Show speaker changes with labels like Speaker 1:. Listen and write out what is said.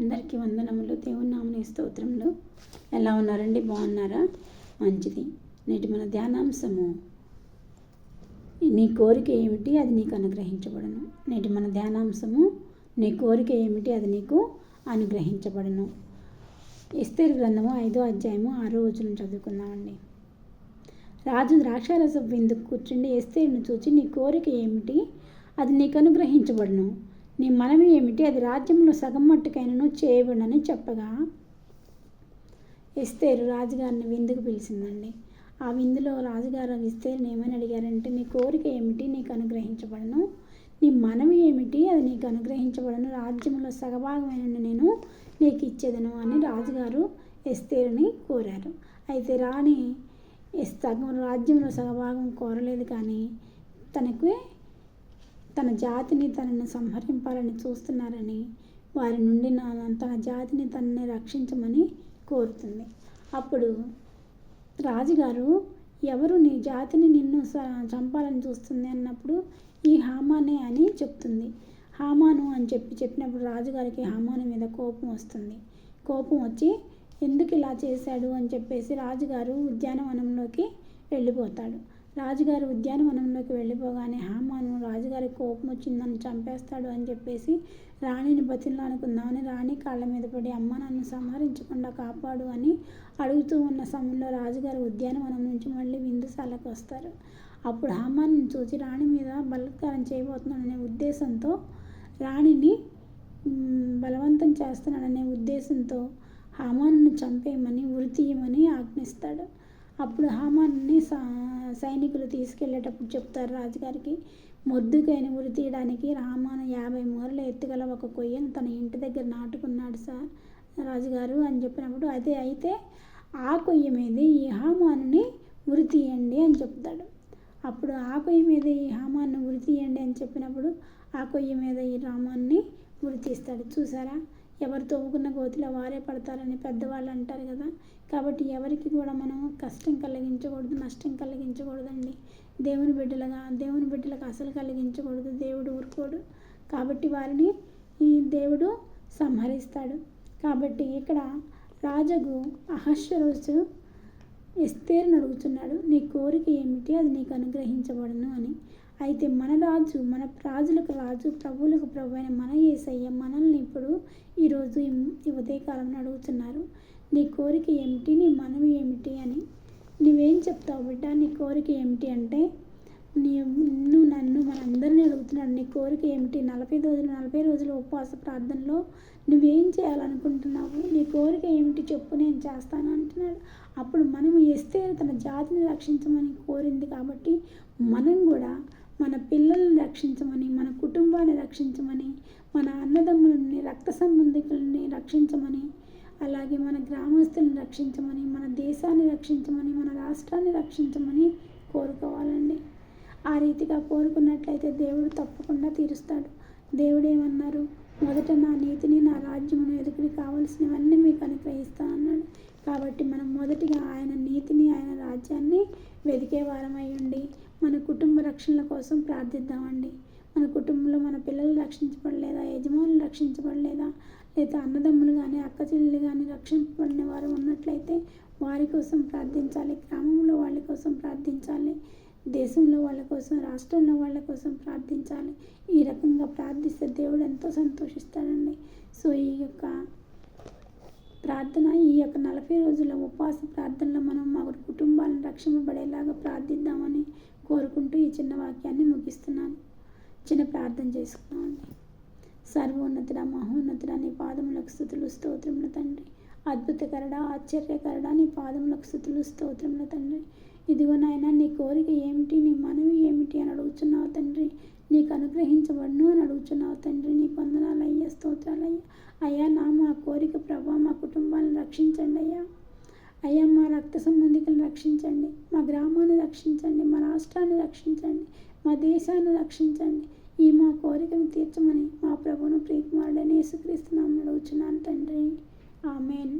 Speaker 1: అందరికీ వందనములు. దేవుని నామమున స్తోత్రములు. ఎలా ఉన్నారండి? బాగున్నారా? మంచిది. నేటి మన ధ్యానాంశము, నీ కోరిక ఏమిటి, అది నీకు అనుగ్రహించబడును. నేటి మన ధ్యానాంశము, నీ కోరిక ఏమిటి, అది నీకు అనుగ్రహించబడును. ఎస్తేరు గ్రంథము 5వ అధ్యాయము 6వ వచనం చదువుకుందామండి. రాజు ద్రాక్షారసపు విందుకు కూర్చుండి ఎస్తేరును చూచి, నీ కోరిక ఏమిటి, అది నీకు అనుగ్రహించబడును. నీ మనవి ఏమిటి, అది రాజ్యంలో సగం మట్టుకైనను చేయబడనని చెప్పగా, ఎస్తేరు రాజుగారిని విందుకు పిలిచిందండి. ఆ విందులో రాజుగారు ఎస్తేరుని ఏమని అడిగారంటే, నీ కోరిక ఏమిటి, నీకు అనుగ్రహించబడను. నీ మనవి ఏమిటి, అది నీకు అనుగ్రహించబడను. రాజ్యంలో సగభాగమైన నేను నీకు ఇచ్చేదను అని రాజుగారు ఎస్తేరుని కోరారు. అయితే రాణి రాజ్యంలో సగభాగం కోరలేదు, కానీ తన జాతిని తనను సంహరింపాలని చూస్తున్నారని, వారి నుండి తన జాతిని తనని రక్షించమని కోరుతుంది. అప్పుడు రాజుగారు, ఎవరు నీ జాతిని నిన్ను చంపాలని చూస్తుంది అన్నప్పుడు, ఈ హామానే అని చెప్తుంది. హామాను అని చెప్పినప్పుడు రాజుగారికి హామాను మీద కోపం వస్తుంది. కోపం వచ్చి ఎందుకు ఇలా చేశాడు అని చెప్పేసి రాజుగారు ఉద్యానవనంలోకి వెళ్ళిపోతాడు. రాజుగారు ఉద్యానవనంలోకి వెళ్ళిపోగానే హామాను రాజుగారికి కోపం వచ్చిందని చంపేస్తాడు అని చెప్పేసి రాణిని బతిలాడుకుందామని రాణి కాళ్ళ మీద పడి, అమ్మ నన్ను సంహరించకుండా కాపాడు అని అడుగుతూ ఉన్న సమయంలో రాజుగారు ఉద్యానవనం నుంచి మళ్ళీ విందుశాలకు వస్తారు. అప్పుడు హామాను చూసి రాణి మీద బలాత్కారం చేయబోతున్నాడనే ఉద్దేశంతో, రాణిని బలవంతం చేస్తున్నాడనే ఉద్దేశంతో హామానుని చంపేయమని, ఉరి తీయమని ఆజ్ఞిస్తాడు. అప్పుడు హామానుని సైనికులు తీసుకెళ్ళేటప్పుడు చెప్తారు రాజుగారికి, మొర్దెకైని ఉరి తీయడానికి హామాను 50 మూరల ఎత్తుగల ఒక కొయ్యను తన ఇంటి దగ్గర నాటుకున్నాడు సార్ రాజుగారు అని చెప్పినప్పుడు, అదే అయితే ఆ కొయ్య మీద ఈ హామానుని ఉరి తీయండి అని చెప్తాడు. అప్పుడు ఆ కొయ్య మీద ఈ హామాను ఉరి తీయండి అని చెప్పినప్పుడు ఆ కొయ్య మీద ఈ హామాన్ని ఉరి తీస్తాడు. చూసారా, ఎవరు తవ్వుకున్న గోతిలో వారే పడతారని పెద్దవాళ్ళు అంటారు కదా. కాబట్టి ఎవరికి కూడా మనం కష్టం కలిగించకూడదు, నష్టం కలిగించకూడదండి. దేవుని బిడ్డలకు అసలు కలిగించకూడదు. దేవుడు ఊరుకోడు. కాబట్టి వారిని ఈ దేవుడు సంహరిస్తాడు. కాబట్టి ఇక్కడ రాజుకు అహష్వేరోషు ఎస్తేరును అడుగుతున్నాడు, నీ కోరిక ఏమిటి, అది నీకు అనుగ్రహించబడును అని. అయితే మన రాజులకు రాజు, ప్రభువులకు ప్రభు అయిన మన యేసయ్య మనల్ని ఇప్పుడు ఈరోజు ఈ ఉదయకాలంలో అడుగుతున్నారు, నీ కోరిక ఏమిటి, నీ మనవి ఏమిటి అని. నువ్వేం చెప్తావు బిడ్డ? నీ కోరిక ఏమిటి అంటే, నన్ను మనందరినీ అడుగుతున్నాడు, నీ కోరిక ఏమిటి? 40 రోజుల ఉపవాస ప్రార్థనలో నువ్వేం చేయాలనుకుంటున్నావు? నీ కోరిక ఏమిటి చెప్పు, నేను చేస్తాను అంటున్నాడు. అప్పుడు మనం ఎస్తేరు తన జాతిని రక్షించమని కోరింది కాబట్టి, మనం కూడా మన పిల్లల్ని రక్షించమని, మన కుటుంబాన్ని రక్షించమని, మన అన్నదమ్ములని, రక్త సంబంధికులని రక్షించమని, అలాగే మన గ్రామస్తులను రక్షించమని, మన దేశాన్ని రక్షించమని, మన రాష్ట్రాన్ని రక్షించమని కోరుకోవాలండి. ఆ రీతిగా కోరుకున్నట్లయితే దేవుడు తప్పకుండా తీరుస్తాడు. దేవుడు ఏమన్నారు? మొదట నా నీతిని, నా రాజ్యమును ఎదుగుడి, కావలసినవన్నీ మీకు అనుగ్రహిస్తానన్నాడు. కాబట్టి మనం మొదటిగా ఆయన నీతిని, ఆయన రాజ్యాన్ని వెతికే వారమై ఉండి మన కుటుంబ రక్షణల కోసం ప్రార్థిద్దామండి. మన కుటుంబంలో మన పిల్లలు రక్షించబడలేదా, యజమానులు రక్షించబడలేదా, లేదా అన్నదమ్ములు కానీ అక్క చెల్లెలు కానీ రక్షించబడిన వారు ఉన్నట్లయితే వారి కోసం ప్రార్థించాలి. గ్రామంలో వాళ్ళ కోసం ప్రార్థించాలి. దేశంలో వాళ్ళ కోసం, రాష్ట్రంలో వాళ్ళ కోసం ప్రార్థించాలి. ఈ రకంగా ప్రార్థిస్తే దేవుడు ఎంతో సంతోషిస్తాడండి. సో ఈ యొక్క ప్రార్థన, ఈ యొక్క 40 రోజుల ఉపవాస ప్రార్థనలో మనం మా కుటుంబాలను రక్షింపబడేలాగా ప్రార్థిద్దామని కోరుకుంటూ ఈ చిన్న వాక్యాన్ని ముగిస్తున్నాను. చిన్న ప్రార్థన చేసుకున్నామండి. సర్వోన్నతుడ, మహోన్నతుడ, నీ పాదములకు స్తుతులు స్తోత్రములు తండ్రి. అద్భుతకరుడా, ఆశ్చర్యకరుడా, నీ పాదములకు స్తుతులు స్తోత్రములు తండ్రి. ఇదిగో నాయన, నీ కోరిక ఏమిటి, నీ మనవి ఏమిటి అని అడుగుతున్నావు తండ్రి. నీకు అనుగ్రహించబడును అని అడుగుతున్నావు తండ్రి. నీకు వందనాలు అయ్యా, స్తోత్రాలు అయ్యా. అయ్యా మా కోరిక ప్రభా, మా కుటుంబాలను రక్షించండి అయ్యా. అయ్యా మా రక్త సంబంధికులను రక్షించండి, మా గ్రామాన్ని రక్షించండి, మా రాష్ట్రాన్ని రక్షించండి, మా దేశాన్ని రక్షించండి. ఈ మా కోరికను తీర్చమని మా ప్రభువును ప్రియకుమారుడైన యేసుక్రీస్తు నామమున అడుగుచున్నాను తండ్రి. ఆమేన్.